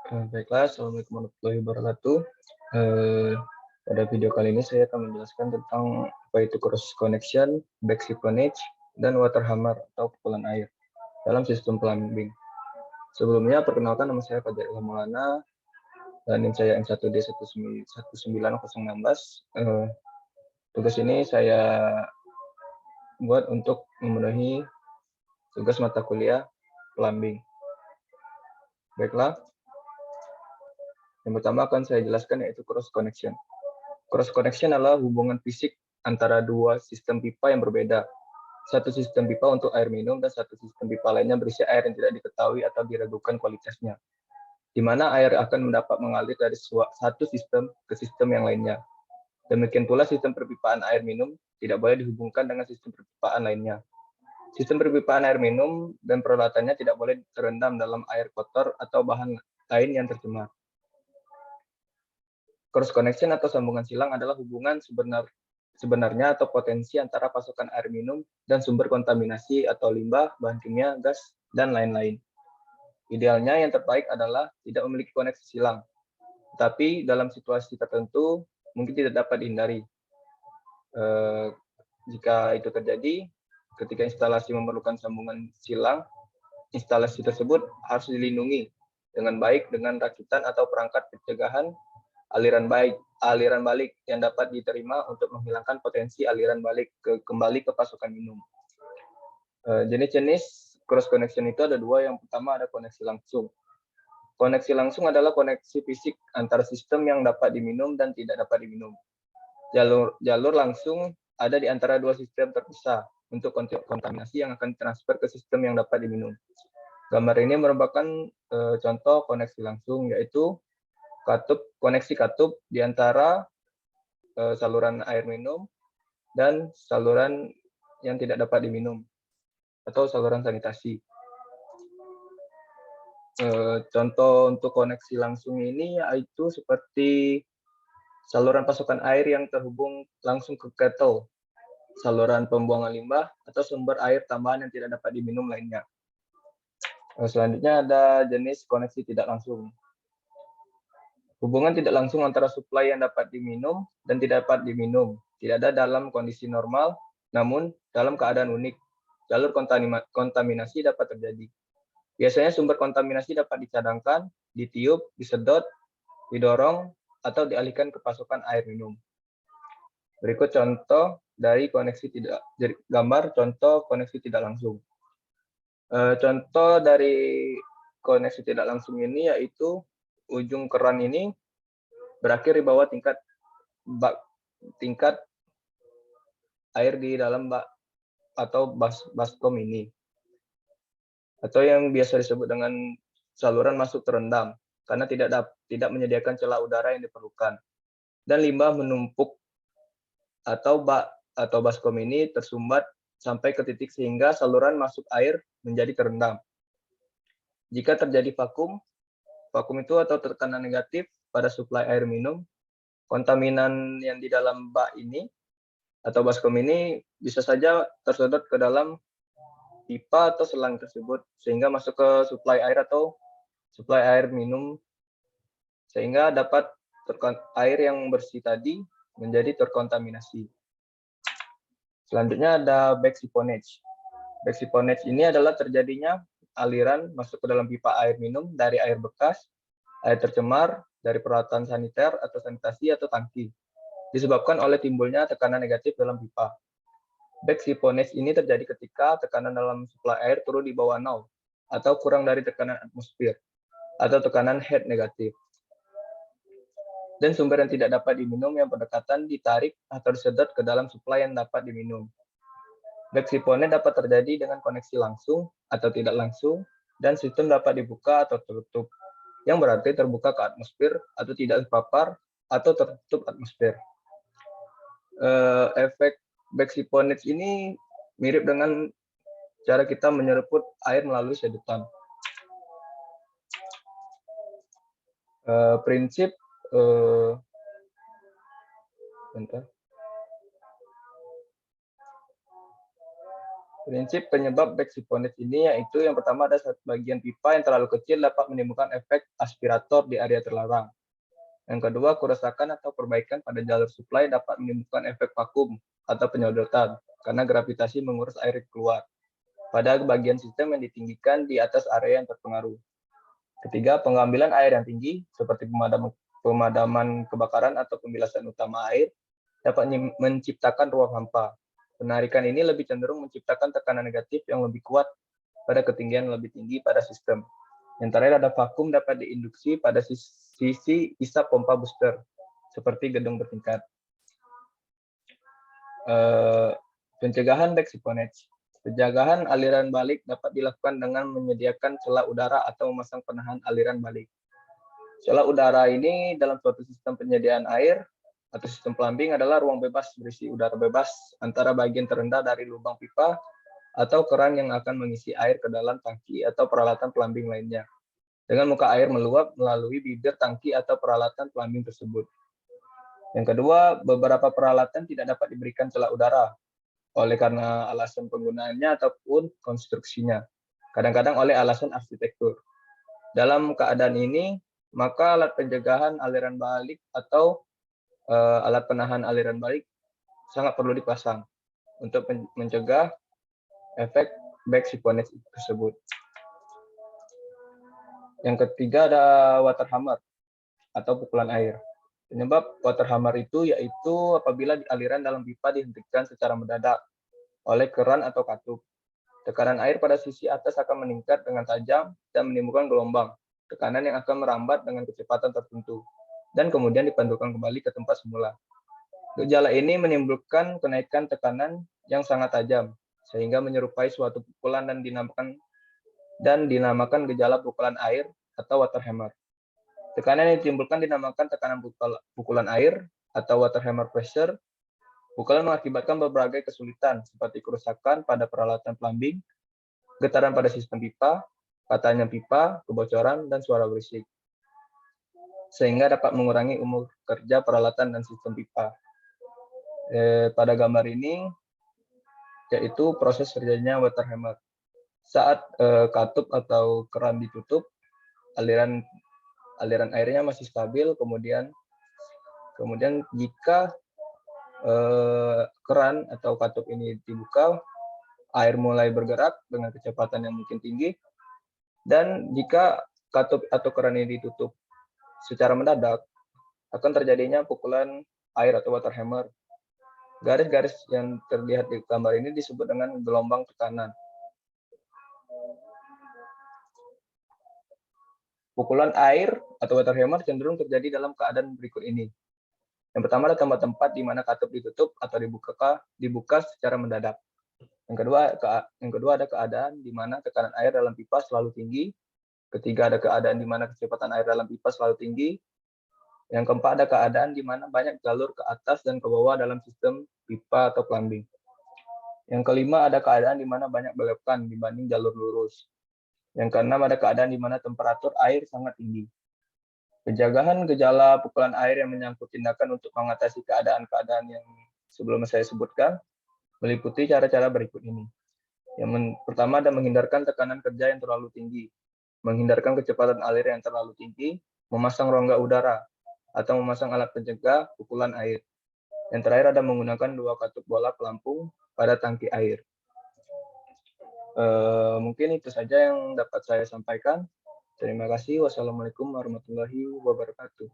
Baiklah, Assalamualaikum warahmatullahi wabarakatuh. Eh, Pada video kali ini saya akan menjelaskan tentang apa itu cross connection, back siphonage, dan water hammer atau pukulan air dalam sistem plumbing. Sebelumnya, perkenalkan nama saya Fajar Ilham Maulana, dan NIM saya M1D19016. Tugas ini saya buat untuk memenuhi tugas mata kuliah plumbing. Baiklah, yang pertama akan saya jelaskan yaitu cross connection. Cross connection adalah hubungan fisik antara dua sistem pipa yang berbeda. Satu sistem pipa untuk air minum dan satu sistem pipa lainnya berisi air yang tidak diketahui atau diragukan kualitasnya, di mana air akan mendapat mengalir dari satu sistem ke sistem yang lainnya. Demikian pula sistem perpipaan air minum tidak boleh dihubungkan dengan sistem perpipaan lainnya. Sistem perpipaan air minum dan peralatannya tidak boleh terendam dalam air kotor atau bahan lain yang tercemar. Cross connection atau sambungan silang adalah hubungan sebenarnya atau potensi antara pasokan air minum dan sumber kontaminasi atau limbah, bahan kimia, gas, dan lain-lain. Idealnya yang terbaik adalah tidak memiliki koneksi silang, tapi dalam situasi tertentu mungkin tidak dapat dihindari. Jika itu terjadi, ketika instalasi memerlukan sambungan silang, instalasi tersebut harus dilindungi dengan baik dengan rakitan atau perangkat pencegahan aliran balik yang dapat diterima untuk menghilangkan potensi aliran balik kembali ke pasokan minum. Jenis-jenis cross connection itu ada dua. Yang pertama ada koneksi langsung. Koneksi langsung adalah koneksi fisik antara sistem yang dapat diminum dan tidak dapat diminum. Jalur langsung ada di antara dua sistem terpisah untuk kontaminasi yang akan transfer ke sistem yang dapat diminum. Gambar ini merupakan contoh koneksi langsung, yaitu koneksi katup di antara saluran air minum dan saluran yang tidak dapat diminum atau saluran sanitasi. Contoh untuk koneksi langsung ini yaitu seperti saluran pasokan air yang terhubung langsung ke kettle, saluran pembuangan limbah, atau sumber air tambahan yang tidak dapat diminum lainnya. Selanjutnya ada jenis koneksi tidak langsung. Hubungan tidak langsung antara suplai yang dapat diminum dan tidak dapat diminum tidak ada dalam kondisi normal, namun dalam keadaan unik, jalur kontaminasi dapat terjadi. Biasanya sumber kontaminasi dapat dicadangkan, ditiup, disedot, didorong, atau dialihkan ke pasokan air minum. Berikut contoh dari gambar contoh koneksi tidak langsung. Contoh dari koneksi tidak langsung ini yaitu ujung keran ini berakhir di bawah tingkat air di dalam bak atau baskom ini, atau yang biasa disebut dengan saluran masuk terendam karena tidak menyediakan celah udara yang diperlukan, dan limbah menumpuk atau bak atau baskom ini tersumbat sampai ke titik sehingga saluran masuk air menjadi terendam. Jika terjadi vakum itu atau tekanan negatif pada suplai air minum, kontaminan yang di dalam bak ini atau baskom ini bisa saja tersedot ke dalam pipa atau selang tersebut sehingga masuk ke suplai air atau suplai air minum, sehingga dapat air yang bersih tadi menjadi terkontaminasi. Selanjutnya ada back siphonage. Back siphonage ini adalah terjadinya aliran masuk ke dalam pipa air minum dari air bekas, air tercemar, dari peralatan saniter atau sanitasi atau tangki, disebabkan oleh timbulnya tekanan negatif dalam pipa. Back siphonage ini terjadi ketika tekanan dalam suplai air turun di bawah 0 atau kurang dari tekanan atmosfer atau tekanan head negatif. Dan sumber yang tidak dapat diminum yang berdekatan ditarik atau disedot ke dalam suplai yang dapat diminum. Back siphonage dapat terjadi dengan koneksi langsung atau tidak langsung, dan sistem dapat dibuka atau tertutup, yang berarti terbuka ke atmosfer atau tidak terpapar atau tertutup atmosfer. Efek back siphonage ini mirip dengan cara kita menyeruput air melalui sedotan. Prinsip Prinsip penyebab back siphonage ini yaitu yang pertama ada bagian pipa yang terlalu kecil dapat menimbulkan efek aspirator di area terlarang. Yang kedua, kerusakan atau perbaikan pada jalur suplai dapat menimbulkan efek vakum atau penyedotan karena gravitasi mengurus air keluar pada bagian sistem yang ditinggikan di atas area yang terpengaruh. Ketiga, pengambilan air yang tinggi seperti pemadaman kebakaran atau pembilasan utama air dapat menciptakan ruang hampa. Penarikan ini lebih cenderung menciptakan tekanan negatif yang lebih kuat pada ketinggian lebih tinggi pada sistem. Yang terakhir ada vakum dapat diinduksi pada sisi isap pompa booster, seperti gedung bertingkat. Pencegahan back siphonage. Pencegahan aliran balik dapat dilakukan dengan menyediakan celah udara atau memasang penahan aliran balik. Celah udara ini dalam suatu sistem penyediaan air atau sistem plumbing adalah ruang bebas berisi udara bebas antara bagian terendah dari lubang pipa atau keran yang akan mengisi air ke dalam tangki atau peralatan plumbing lainnya, dengan muka air meluap melalui bibir tangki atau peralatan plumbing tersebut. Yang kedua, beberapa peralatan tidak dapat diberikan celah udara oleh karena alasan penggunaannya ataupun konstruksinya, kadang-kadang oleh alasan arsitektur. Dalam keadaan ini, maka alat pencegahan aliran balik atau alat penahan aliran balik sangat perlu dipasang untuk mencegah efek back siphonage tersebut. Yang ketiga ada water hammer atau pukulan air. Penyebab water hammer itu yaitu apabila aliran dalam pipa dihentikan secara mendadak oleh keran atau katup. Tekanan air pada sisi atas akan meningkat dengan tajam dan menimbulkan gelombang tekanan yang akan merambat dengan kecepatan tertentu dan kemudian dipantulkan kembali ke tempat semula. Gejala ini menimbulkan kenaikan tekanan yang sangat tajam, sehingga menyerupai suatu pukulan dan dinamakan gejala pukulan air atau water hammer. Tekanan yang ditimbulkan dinamakan tekanan pukulan air atau water hammer pressure. Pukulan mengakibatkan berbagai kesulitan, seperti kerusakan pada peralatan plumbing, getaran pada sistem pipa, patahnya pipa, kebocoran, dan suara berisik, sehingga dapat mengurangi umur kerja peralatan dan sistem pipa. Pada gambar ini, yaitu proses terjadinya water hammer. Saat katup atau keran ditutup, aliran airnya masih stabil, kemudian jika keran atau katup ini dibuka, air mulai bergerak dengan kecepatan yang mungkin tinggi, dan jika katup atau keran ini ditutup secara mendadak, akan terjadinya pukulan air atau water hammer. Garis-garis yang terlihat di gambar ini disebut dengan gelombang tekanan. Pukulan air atau water hammer cenderung terjadi dalam keadaan berikut ini. Yang pertama ada tempat-tempat di mana katup ditutup atau dibuka secara mendadak. Yang kedua ada keadaan di mana tekanan air dalam pipa selalu tinggi. Ketiga ada keadaan di mana kecepatan air dalam pipa selalu tinggi. Yang keempat ada keadaan di mana banyak jalur ke atas dan ke bawah dalam sistem pipa atau plumbing. Yang kelima ada keadaan di mana banyak belokan dibanding jalur lurus. Yang keenam ada keadaan di mana temperatur air sangat tinggi. Pencegahan gejala pukulan air yang menyangkut tindakan untuk mengatasi keadaan-keadaan yang sebelum saya sebutkan meliputi cara-cara berikut ini. Yang pertama ada menghindarkan tekanan kerja yang terlalu tinggi, menghindarkan kecepatan alir yang terlalu tinggi, memasang rongga udara, atau memasang alat pencegah pukulan air. Yang terakhir ada menggunakan 2 katup bola pelampung pada tangki air. Mungkin itu saja yang dapat saya sampaikan. Terima kasih. Wassalamualaikum warahmatullahi wabarakatuh.